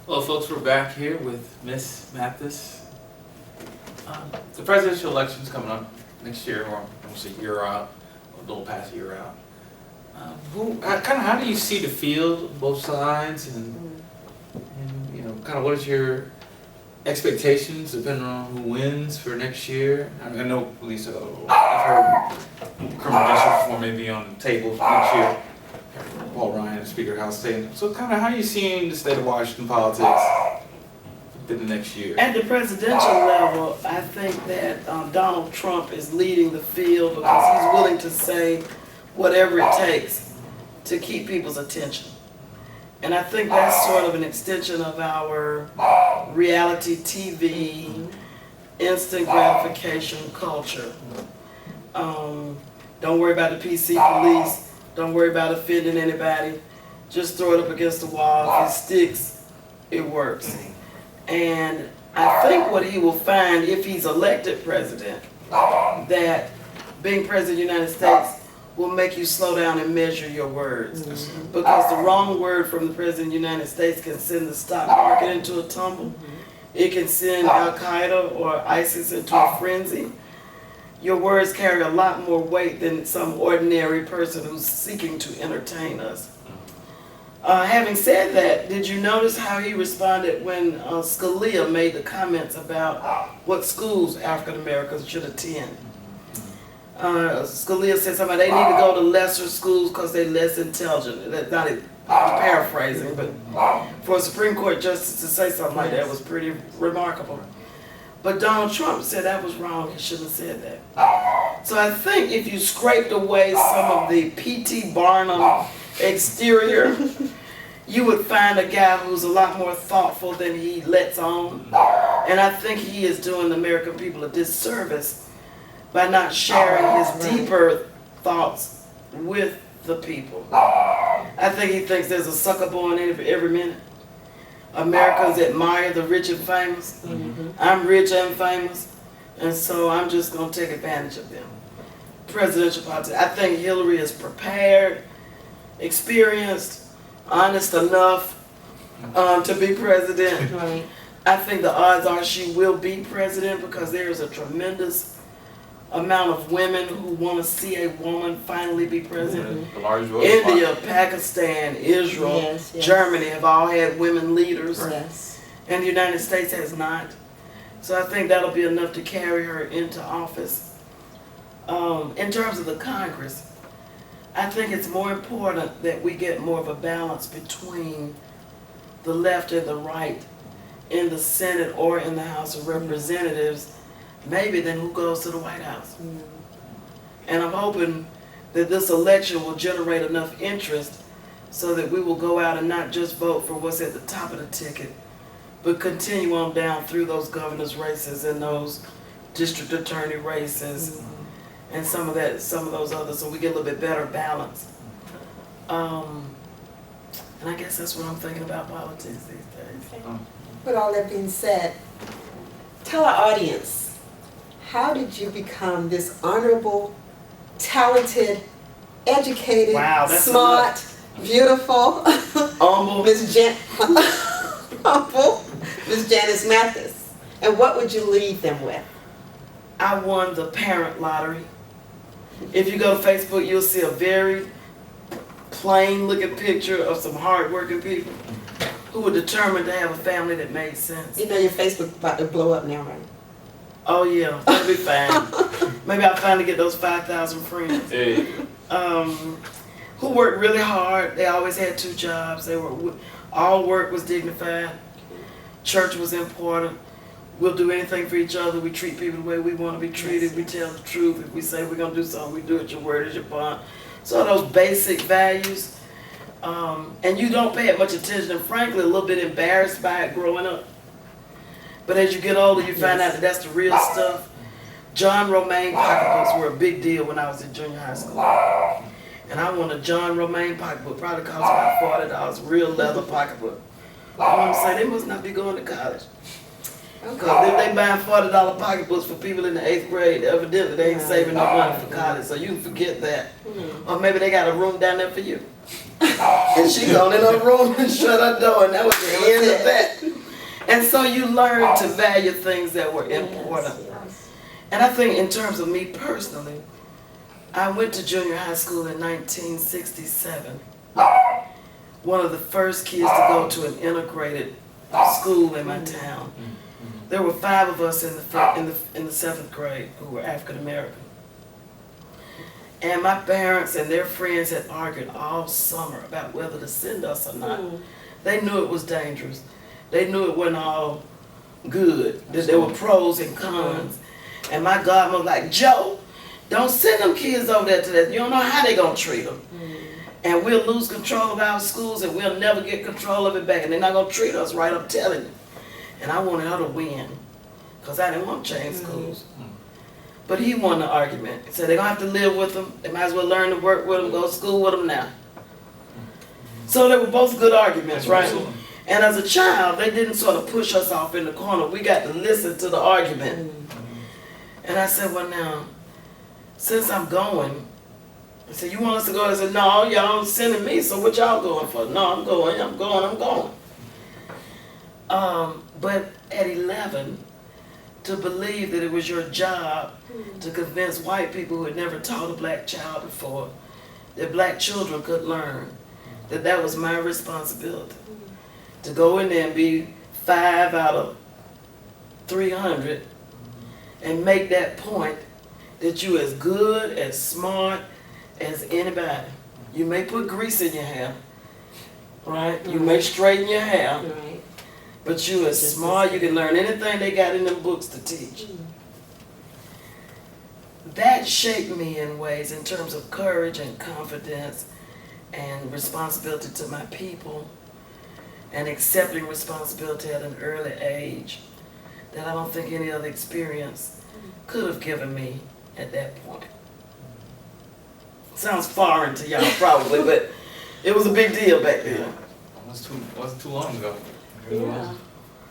Hello folks, we're back here with Miss Mathis. The presidential election's coming up next year, or almost a year out, a little past a year out. How do you see the field, both sides, and you know, kind of what is your expectations depending on who wins for next year? I know, Lisa, I've heard criminal justice reform may be on the table next year. Paul Ryan, the Speaker of the House, saying, so kind of how are you seeing the state of Washington politics in the next year? At the presidential level, I think that Donald Trump is leading the field because he's willing to say whatever it takes to keep people's attention. And I think that's sort of an extension of our reality TV, instant gratification culture. Don't worry about the PC police. Don't worry about offending anybody. Just throw it up against the wall. If it sticks, it works. And I think what he will find if he's elected president, that being president of the United States will make you slow down and measure your words. Because the wrong word from the president of the United States can send the stock market into a tumble. It can send Al-Qaeda or ISIS into a frenzy. Your words carry a lot more weight than some ordinary person who's seeking to entertain us. Having said that, did you notice how he responded when Scalia made the comments about what schools African Americans should attend? Scalia said something, they need to go to lesser schools because they're less intelligent. That's not it, I'm paraphrasing, but for a Supreme Court justice to say something like that was pretty remarkable. But Donald Trump said that was wrong, he shouldn't have said that. So I think if you scraped away some of the P.T. Barnum exterior, you would find a guy who's a lot more thoughtful than he lets on. And I think he is doing the American people a disservice by not sharing his deeper thoughts with the people. I think he thinks there's a sucker born in every minute. Americans admire the rich and famous. I'm rich and famous, and so I'm just going to take advantage of them. Presidential politics. I think Hillary is prepared, experienced, honest enough to be president. Right. I think the odds are she will be president because there is a tremendous amount of women who want to see a woman finally be president. India, Pakistan, Israel, Yes. Germany have all had women leaders, Yes. and the United States has not. So I think that'll be enough to carry her into office. In terms of the Congress, I think it's more important that we get more of a balance between the left and the right in the Senate or in the House of Representatives, maybe than who goes to the White House. And I'm hoping that this election will generate enough interest so that we will go out and not just vote for what's at the top of the ticket, but continue on down through those governor's races and those district attorney races and some of those others, so we get a little bit better balance. And I guess that's what I'm thinking about politics these days. With all that being said, tell our audience, how did you become this honorable, talented, educated, Wow, that's smart, beautiful, Humble. humble Miss Janice Mathis? And what would you leave them with? I won the parent lottery. If you go to Facebook, you'll see a very plain looking picture of some hard-working people who were determined to have a family that made sense. You know your Facebook about to blow up now, right? Oh yeah, that'll be fine. Maybe I'll finally get those 5,000 friends. Hey. Who worked really hard. They always had 2 jobs. All work was dignified. Church was important. We'll do anything for each other. We treat people the way we want to be treated. We tell the truth. If we say we're going to do something, we do it. Your word is your bond. So those basic values. And you don't pay it much attention, and frankly, a little bit embarrassed by it growing up. But as you get older, you find out that that's the real stuff. John Romaine pocketbooks were a big deal when I was in junior high school. And I want a John Romaine pocketbook, probably cost about $40, real leather pocketbook. I want to say they must not be going to college. Because if they buying $40 pocketbooks for people in the 8th grade, evidently they ain't saving no money for college, so you can forget that. Or maybe they got a room down there for you. And she gone in her room and shut her door, and that was the end of that. And so you learn to value things that were important. Yes. And I think in terms of me personally, I went to junior high school in 1967. One of the first kids to go to an integrated school in my town. There were 5 of us in the 7th grade who were African American. And my parents and their friends had argued all summer about whether to send us or not. They knew it was dangerous. They knew it wasn't all good, that there were pros and cons. And my godmother was like, Joe, don't send them kids over there to that. You don't know how they're going to treat them. And we'll lose control of our schools and we'll never get control of it back. And they're not going to treat us right, I'm telling you. And I wanted her to win because I didn't want to change schools. But he won the argument. He said they're going to have to live with them. They might as well learn to work with them, go to school with them now. So they were both good arguments, right? And as a child, they didn't sort of push us off in the corner. We got to listen to the argument. And I said, well now, since I'm going, I said, you want us to go? I said, no, y'all sending me, so what y'all going for? No, I'm going. But at 11, to believe that it was your job to convince white people who had never taught a black child before that black children could learn, that was my responsibility. To go in there and be 5 out of 300 and make that point that you as good, as smart as anybody. You may put grease in your hair, right? You may straighten your hair, but you as smart, you can learn anything they got in them books to teach. That shaped me in ways in terms of courage and confidence and responsibility to my people and accepting responsibility at an early age that I don't think any other experience could have given me at that point. Sounds foreign to y'all probably, but it was a big deal back then. It wasn't too long ago. Yeah.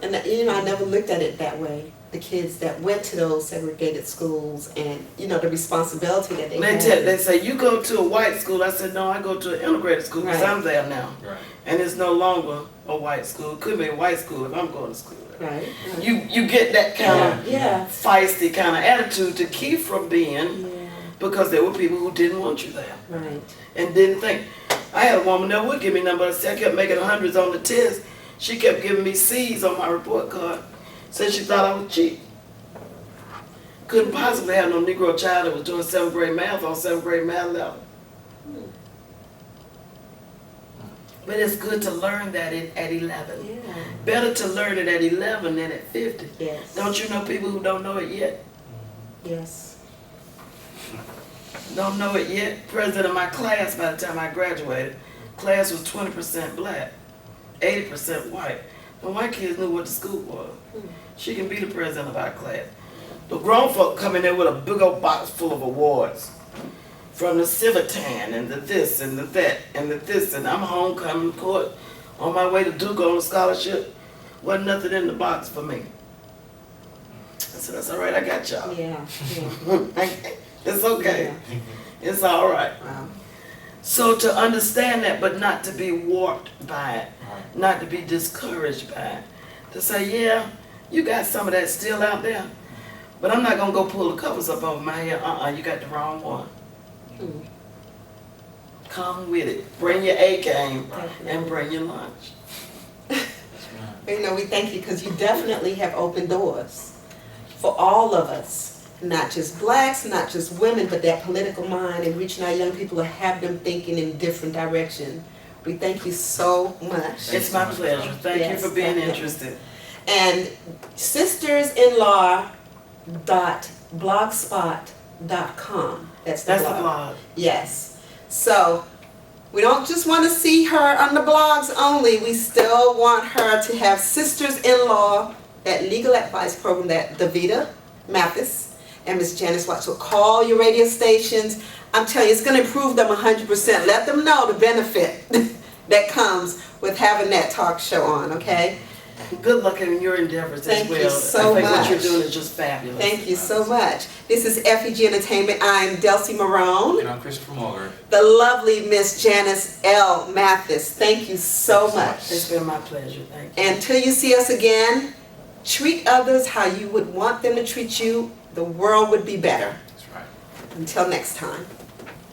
And I never looked at it that way. The kids that went to those segregated schools and, the responsibility that they had. They say, you go to a white school. I said, no, I go to an integrated school because I'm there now. Right. And it's no longer a white school. It could be a white school if I'm going to school. Right. You get that kind of feisty kind of attitude to keep from being because there were people who didn't want you there. Right. And didn't think. I had a woman that would give me numbers. I kept making hundreds on the test. She kept giving me C's on my report card. Said she thought I was cheap. Couldn't possibly have no Negro child that was doing 7th grade math on 7th grade math level. But it's good to learn that at 11. Yeah. Better to learn it at 11 than at 50. Yes. Don't you know people who don't know it yet? Yes. Don't know it yet. President of my class by the time I graduated, class was 20% black, 80% white. The white kids knew what the school was. She can be the president of our class. The grown folk come in there with a big old box full of awards. From the Civitan and the this and the that and the this, and I'm homecoming court on my way to Duke on a scholarship. Wasn't nothing in the box for me. I said, that's all right, I got y'all. Yeah. It's okay. It's all right. Wow. So to understand that, but not to be warped by it, not to be discouraged by it. To say, yeah, you got some of that still out there, but I'm not going to go pull the covers up over my head. You got the wrong one. Come with it. Bring your A game and bring your lunch. We thank you because you definitely have opened doors for all of us. Not just blacks, not just women, but that political mind and reaching our young people to have them thinking in different direction. We thank you so much. It's my pleasure. Thank you for being interested. And sistersinlaw.blogspot.com. That's the blog. Yes. So we don't just want to see her on the blogs only. We still want her to have Sisters-in-Law, that legal advice program that Davida Mathis and Miss Janice Watts will call your radio stations. I'm telling you, it's going to improve them 100%. Let them know the benefit that comes with having that talk show on, okay? Good luck in your endeavors Thank as well. you so I think what you're much. doing is just fabulous. Thank you so much. This is FEG Entertainment. I'm Delsey Marone. And I'm Christopher Mulgrave. The lovely Miss Janice L. Mathis. Thank you so much. It's been my pleasure. Thank you. Until you see us again, treat others how you would want them to treat you. The world would be better. That's right. Until next time.